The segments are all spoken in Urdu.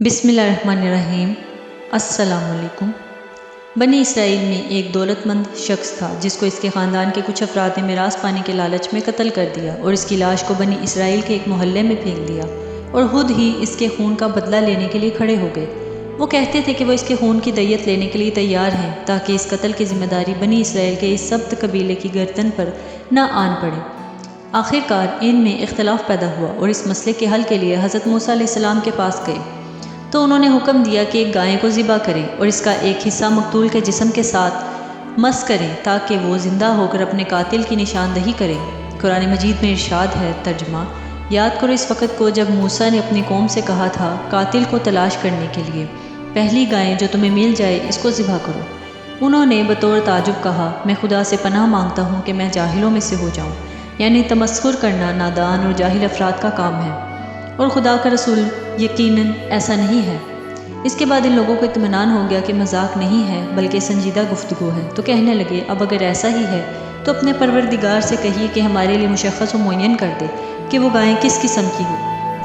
بسم اللہ الرحمن الرحیم۔ السلام علیکم۔ بنی اسرائیل میں ایک دولت مند شخص تھا جس کو اس کے خاندان کے کچھ افراد نے میراث پانے کے لالچ میں قتل کر دیا اور اس کی لاش کو بنی اسرائیل کے ایک محلے میں پھینک دیا اور خود ہی اس کے خون کا بدلہ لینے کے لیے کھڑے ہو گئے۔ وہ کہتے تھے کہ وہ اس کے خون کی دیت لینے کے لیے تیار ہیں تاکہ اس قتل کی ذمہ داری بنی اسرائیل کے اس سبت قبیلے کی گردن پر نہ آن پڑے۔ آخر کار ان میں اختلاف پیدا ہوا اور اس مسئلے کے حل کے لیے حضرت موسیٰ علیہ السلام کے پاس گئے تو انہوں نے حکم دیا کہ ایک گائے کو ذبح کریں اور اس کا ایک حصہ مقتول کے جسم کے ساتھ مس کریں تاکہ وہ زندہ ہو کر اپنے قاتل کی نشاندہی کرے۔ قرآن مجید میں ارشاد ہے، ترجمہ: یاد کرو اس وقت کو جب موسیٰ نے اپنی قوم سے کہا تھا قاتل کو تلاش کرنے کے لیے پہلی گائے جو تمہیں مل جائے اس کو ذبح کرو۔ انہوں نے بطور تعجب کہا، میں خدا سے پناہ مانگتا ہوں کہ میں جاہلوں میں سے ہو جاؤں، یعنی تمسخر کرنا نادان اور جاہل افراد کا کام ہے اور خدا کا رسول یقیناً ایسا نہیں ہے۔ اس کے بعد ان لوگوں کو اطمینان ہو گیا کہ مذاق نہیں ہے بلکہ سنجیدہ گفتگو ہے، تو کہنے لگے، اب اگر ایسا ہی ہے تو اپنے پروردگار سے کہیے کہ ہمارے لیے مشخص و معین کر دے کہ وہ گائیں کس قسم کی ہو۔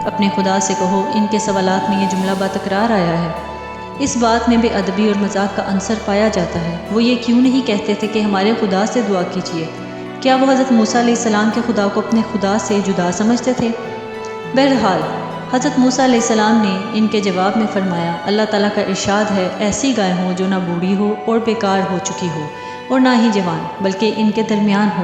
اپنے خدا سے کہو، ان کے سوالات میں یہ جملہ باتکرار آیا ہے۔ اس بات میں بے ادبی اور مذاق کا عنصر پایا جاتا ہے۔ وہ یہ کیوں نہیں کہتے تھے کہ ہمارے خدا سے دعا کیجیے؟ کیا وہ حضرت موسیٰ علیہ السلام کے خدا کو اپنے خدا سے جدا سمجھتے تھے؟ بہرحال حضرت موسیٰ علیہ السلام نے ان کے جواب میں فرمایا، اللہ تعالیٰ کا ارشاد ہے، ایسی گائے ہو جو نہ بوڑھی ہو اور بیکار ہو چکی ہو اور نہ ہی جوان، بلکہ ان کے درمیان ہو۔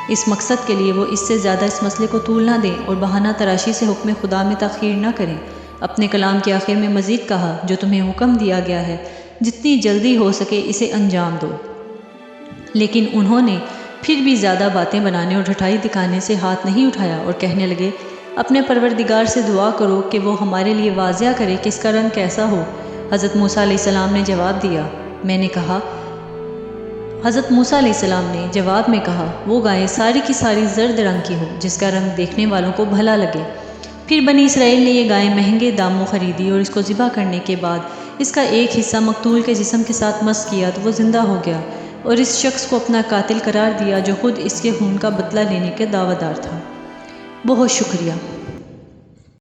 اس مقصد کے لیے وہ اس سے زیادہ اس مسئلے کو طول نہ دیں اور بہانہ تراشی سے حکم خدا میں تاخیر نہ کریں۔ اپنے کلام کے آخر میں مزید کہا، جو تمہیں حکم دیا گیا ہے جتنی جلدی ہو سکے اسے انجام دو۔ لیکن انہوں نے پھر بھی زیادہ باتیں بنانے اور ڈھٹائی دکھانے سے ہاتھ نہیں اٹھایا اور کہنے لگے، اپنے پروردگار سے دعا کرو کہ وہ ہمارے لیے واضح کرے کہ اس کا رنگ کیسا ہو۔ حضرت موسیٰ علیہ السلام نے جواب میں کہا، وہ گائے ساری کی ساری زرد رنگ کی ہو جس کا رنگ دیکھنے والوں کو بھلا لگے۔ پھر بنی اسرائیل نے یہ گائے مہنگے داموں خریدی اور اس کو ذبح کرنے کے بعد اس کا ایک حصہ مقتول کے جسم کے ساتھ مس کیا تو وہ زندہ ہو گیا اور اس شخص کو اپنا قاتل قرار دیا جو خود اس کے خون کا بدلہ لینے کے دعویدار تھا۔ بہت شکریہ۔